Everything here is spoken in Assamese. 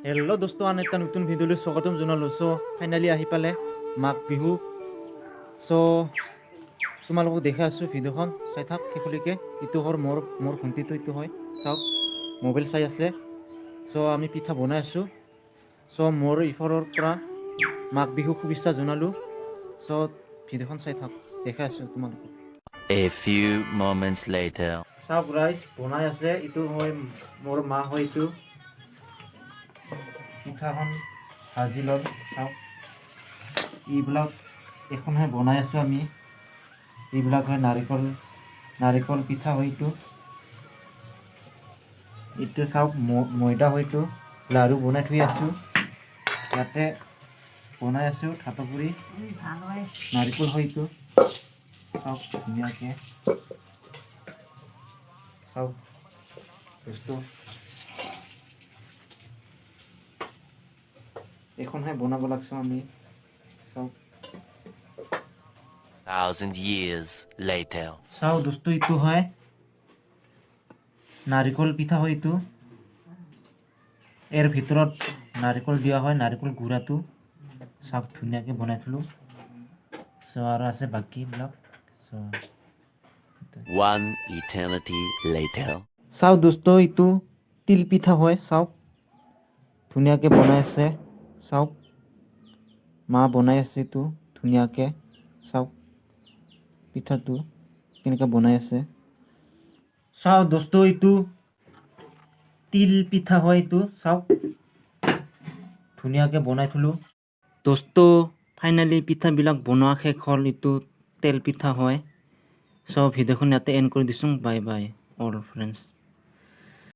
হেল্ল' দোস্ত, আন এটা নতুন ভিডিঅ'লৈ স্বাগতম জনালোঁ। ফাইনেলি আহি পালে মাঘ বিহু। তোমালোকক দেখাই আছোঁ, ভিডিঅ'খন চাই থাক শেষলৈকে। ইটো হ'ল মোৰ ভণ্টিটো, ইটো হয় চাওক, মোবাইল চাই আছে। আমি পিঠা বনাই আছোঁ। মোৰ ইফালৰ পৰা মাঘ বিহু শুভেচ্ছা জনালোঁ। ভিডিঅ'খন চাই থাক, দেখাই আছোঁ তোমালোকক। A few moments later. চাওক ৰাইজ, বনাই আছে। ইটো হয় মোৰ মা হয়। ইটো পিঠাখন ভাজি ল'ম। চাওক, এইবিলাক এখনহে বনাই আছোঁ আমি। এইবিলাক হয় নাৰিকল পিঠা হয়। এইটো চাওক, ময়দা হয়তো লাৰু বনাই থৈ আছোঁ। ইয়াতে বনাই আছোঁ ঠাটগুৰি নাৰিকল হয়তো। চাওক ধুনীয়াকৈ, চাওক বস্তু এখনহে বনাব লাগছোঁ আমি। চাওক 1,000 years later. চাওক দোস্ত, এইটো হয় নাৰিকল পিঠা হয়। এইটো ইয়াৰ ভিতৰত নাৰিকল দিয়া হয়, নাৰিকল গুড়াটো। চাওক ধুনীয়াকৈ বনাই থলোঁ। আৰু আছে বাকীবিলাক। One eternity later. চাওক দোস্ত, এইটো তিল পিঠা হয়। চাওক ধুনীয়াকৈ বনাই আছে। চাওক মা বনাই আছে এইটো ধুনীয়াকৈ। চাওক পিঠাটো কেনেকৈ বনাই আছে। চাওক দোস্ত, এইটো তিল পিঠা হয়। এইটো চাওক ধুনীয়াকৈ বনাই থলোঁ। দোস্ত, ফাইনেলি পিঠাবিলাক বনোৱা শেষ হ'ল। এইটো তেল পিঠা হয়। ভিডিঅ'খন ইয়াতে এণ্ড কৰি দিছোঁ। Bye bye all friends.